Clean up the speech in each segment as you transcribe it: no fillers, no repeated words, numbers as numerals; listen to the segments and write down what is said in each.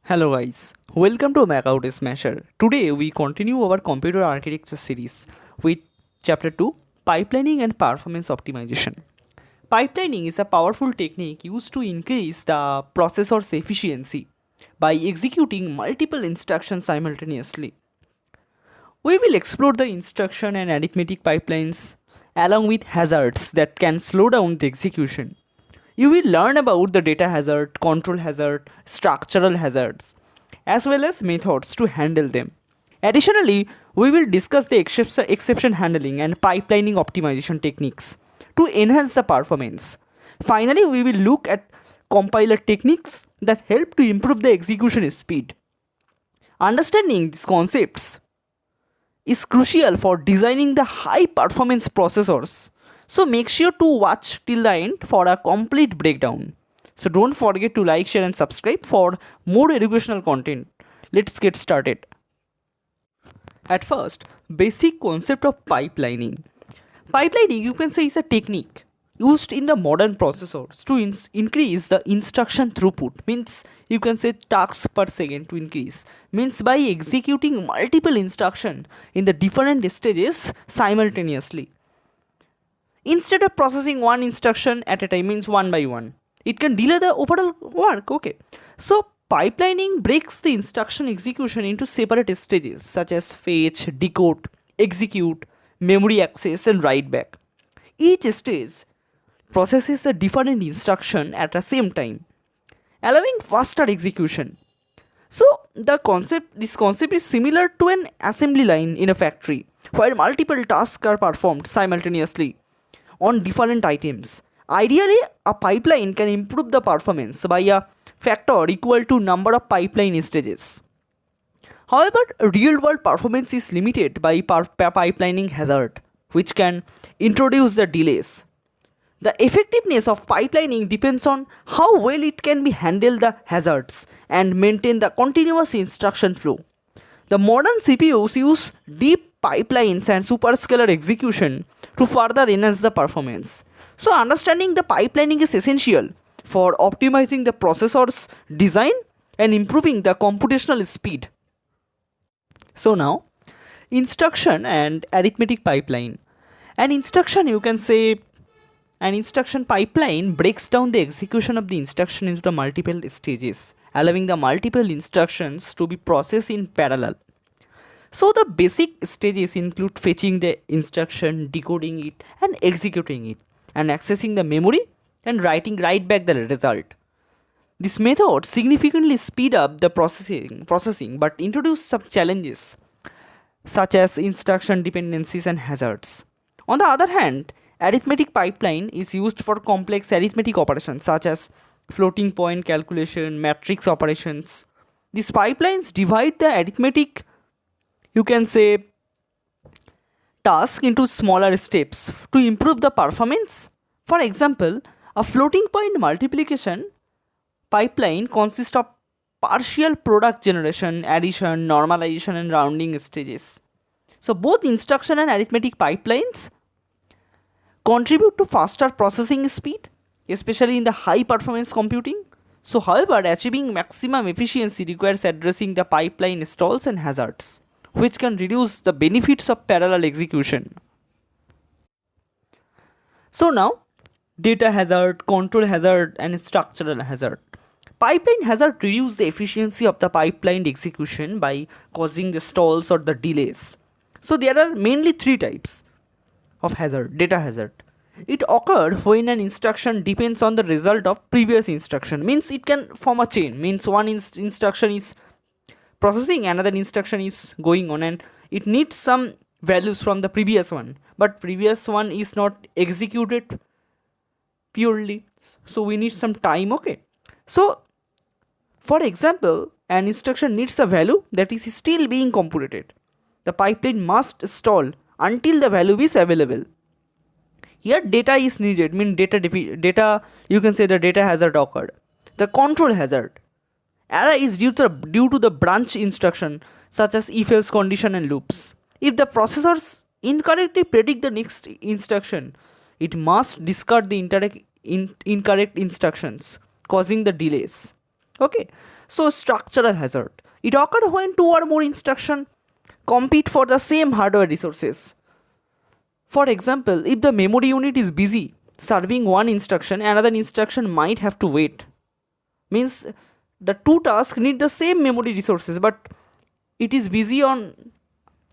Hello guys, welcome to Makaut Smasher. Today we continue our computer architecture series with chapter 2 Pipelining and Performance Optimization. Pipelining is a powerful technique used to increase the processor's efficiency by executing multiple instructions simultaneously. We will explore the instruction and arithmetic pipelines along with hazards that can slow down the execution. You will learn about the data hazard, control hazard, structural hazards, as well as methods to handle them. Additionally, we will discuss the exception handling and pipelining optimization techniques to enhance the performance. Finally, we will look at compiler techniques that help to improve the execution speed. Understanding these concepts is crucial for designing the high performance processors. So make sure to watch till the end for a complete breakdown. So don't forget to like, share and subscribe for more educational content. Let's get started. At first, basic concept of pipelining. Pipelining, you can say, is a technique used in the modern processors to increase the instruction throughput. Means you can say tasks per second to increase. Means by executing multiple instructions in the different stages simultaneously. Instead of processing one instruction at a time, means one by one, it can delay the overall work. Okay, so pipelining breaks the instruction execution into separate stages such as fetch, decode, execute, memory access and write back. Each stage processes a different instruction at the same time, allowing faster execution. So this concept is similar to an assembly line in a factory where multiple tasks are performed simultaneously on different items. Ideally, a pipeline can improve the performance by a factor equal to number of pipeline stages. However, real-world performance is limited by pipelining hazard, which can introduce the delays. The effectiveness of pipelining depends on how well it can be handle the hazards and maintain the continuous instruction flow. The modern CPUs use deep pipelines and superscalar execution to further enhance the performance. So understanding the pipelining is essential for optimizing the processor's design and improving the computational speed. So now, instruction and arithmetic pipeline. An instruction, you can say, an instruction pipeline breaks down the execution of the instruction into the multiple stages, allowing the multiple instructions to be processed in parallel. So the basic stages include fetching the instruction, decoding it and executing it, and accessing the memory and writing right back the result. This method significantly speed up the processing but introduce some challenges such as instruction dependencies and hazards. On the other hand, arithmetic pipeline is used for complex arithmetic operations such as floating point calculation, matrix operations. These pipelines divide the arithmetic, you can say, task into smaller steps to improve the performance. For example, a floating point multiplication pipeline consists of partial product generation, addition, normalization and rounding stages. So both instruction and arithmetic pipelines contribute to faster processing speed, especially in the high performance computing. So however, achieving maximum efficiency requires addressing the pipeline stalls and hazards, which can reduce the benefits of parallel execution. So now, data hazard, control hazard and structural hazard. Pipeline hazard reduce the efficiency of the pipeline execution by causing the stalls or the delays. So there are mainly three types of hazard. Data hazard, it occurs when an instruction depends on the result of previous instruction. Means it can form a chain. Means one instruction is processing, another instruction is going on and it needs some values from the previous one, but previous one is not executed purely, so we need some time. Okay, so for example, an instruction needs a value that is still being computed. The pipeline must stall until the value is available. Here data is needed, mean data, you can say the data hazard occurred. The control hazard, error is due to the branch instruction such as if else condition and loops. If the processors incorrectly predict the next instruction, it must discard the incorrect instructions, causing the delays. Okay, So structural hazard. It occurs when two or more instructions compete for the same hardware resources. For example, if the memory unit is busy serving one instruction, another instruction might have to wait. Means the two tasks need the same memory resources, but it is busy on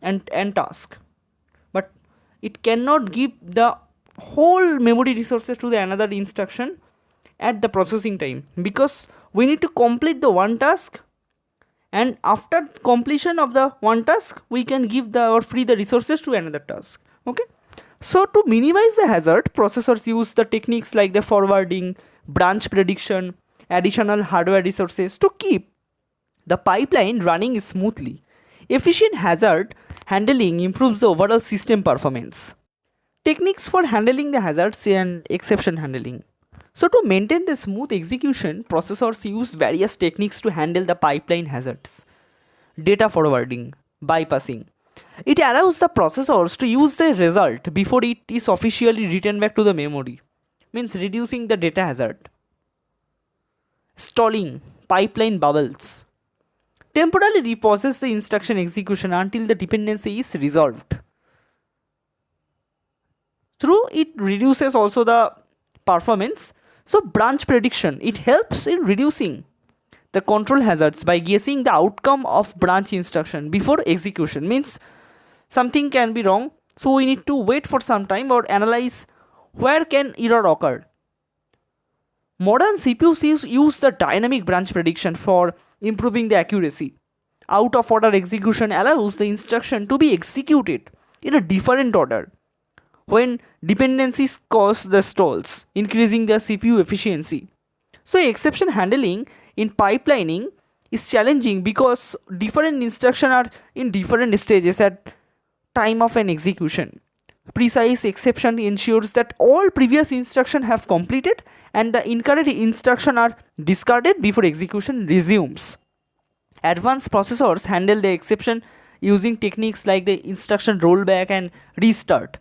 and task. But it cannot give the whole memory resources to the another instruction at the processing time, because we need to complete the one task, and after completion of the one task we can give the or free the resources to another task. Okay, so to minimize the hazard, processors use the techniques like the forwarding, branch prediction, additional hardware resources to keep the pipeline running smoothly. Efficient hazard handling improves the overall system performance. Techniques for handling the hazards and exception handling. So to maintain the smooth execution, processors use various techniques to handle the pipeline hazards. Data forwarding, bypassing. It allows the processors to use the result before it is officially written back to the memory, means reducing the data hazard. Stalling, pipeline bubbles. Temporarily pauses the instruction execution until the dependency is resolved. Through it reduces also the performance. So branch prediction, it helps in reducing the control hazards by guessing the outcome of branch instruction before execution. Means something can be wrong, so we need to wait for some time or analyze where can error occur. Modern CPUs use the dynamic branch prediction for improving the accuracy. Out of order execution allows the instruction to be executed in a different order when dependencies cause the stalls, increasing the CPU efficiency. So exception handling in pipelining is challenging because different instructions are in different stages at time of an execution. Precise exception ensures that all previous instructions have completed and the incorrect instructions are discarded before execution resumes. Advanced processors handle the exception using techniques like the instruction rollback and restart.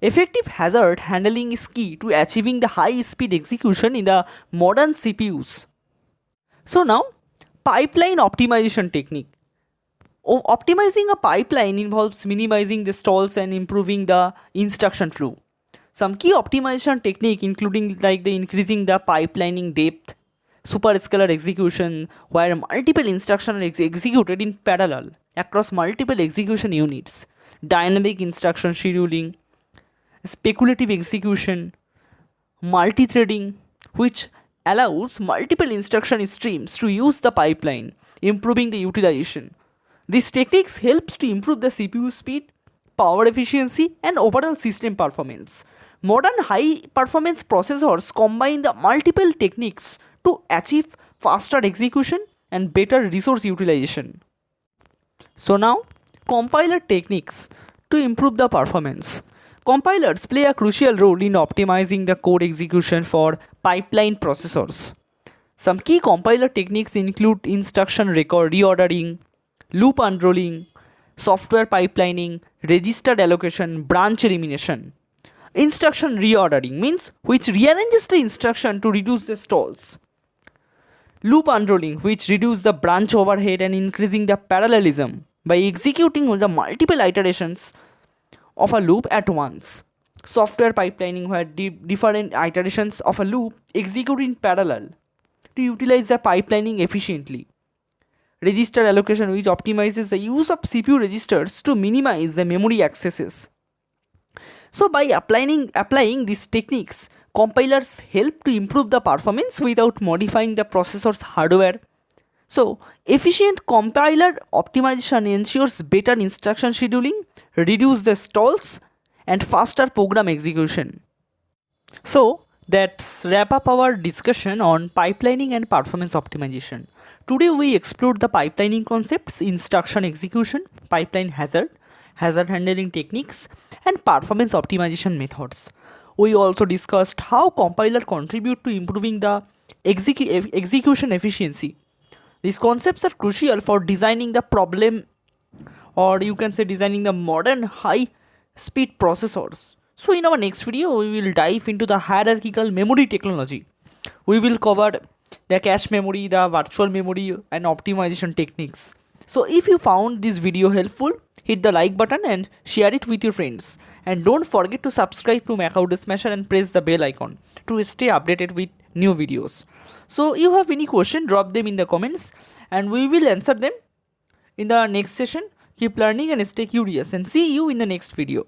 Effective hazard handling is key to achieving the high speed execution in the modern CPUs. So now, pipeline optimization technique. Optimizing a pipeline involves minimizing the stalls and improving the instruction flow. Some key optimization technique including like the increasing the pipelining depth, superscalar execution where multiple instructions are executed in parallel across multiple execution units, dynamic instruction scheduling, speculative execution, multi-threading, which allows multiple instruction streams to use the pipeline, improving the utilization. These techniques helps to improve the CPU speed, power efficiency and overall system performance. Modern high performance processors combine the multiple techniques to achieve faster execution and better resource utilization. So now, compiler techniques to improve the performance. Compilers play a crucial role in optimizing the code execution for pipeline processors. Some key compiler techniques include instruction record reordering, loop unrolling, software pipelining, register allocation, branch elimination. Instruction reordering means which rearranges the instruction to reduce the stalls. Loop unrolling, which reduces the branch overhead and increasing the parallelism by executing the multiple iterations of a loop at once. Software pipelining, where different iterations of a loop execute in parallel to utilize the pipelining efficiently. Register allocation, which optimizes the use of CPU registers to minimize the memory accesses. So by applying these techniques, compilers help to improve the performance without modifying the processor's hardware. So efficient compiler optimization ensures better instruction scheduling, reduce the stalls and faster program execution. So that's wrap up our discussion on pipelining and performance optimization. Today we explored the pipelining concepts, instruction execution, pipeline hazard, hazard handling techniques and performance optimization methods. We also discussed how compiler contribute to improving the execution efficiency. These concepts are crucial for designing the problem, or you can say designing the modern high speed processors. So in our next video we will dive into the hierarchical memory technology. We will cover the cache memory, the virtual memory, and optimization techniques. So if you found this video helpful, hit the like button and share it with your friends. And don't forget to subscribe to Makaut Smasher and press the bell icon to stay updated with new videos. So you have any question, drop them in the comments and we will answer them in the next session. Keep learning and stay curious, and see you in the next video.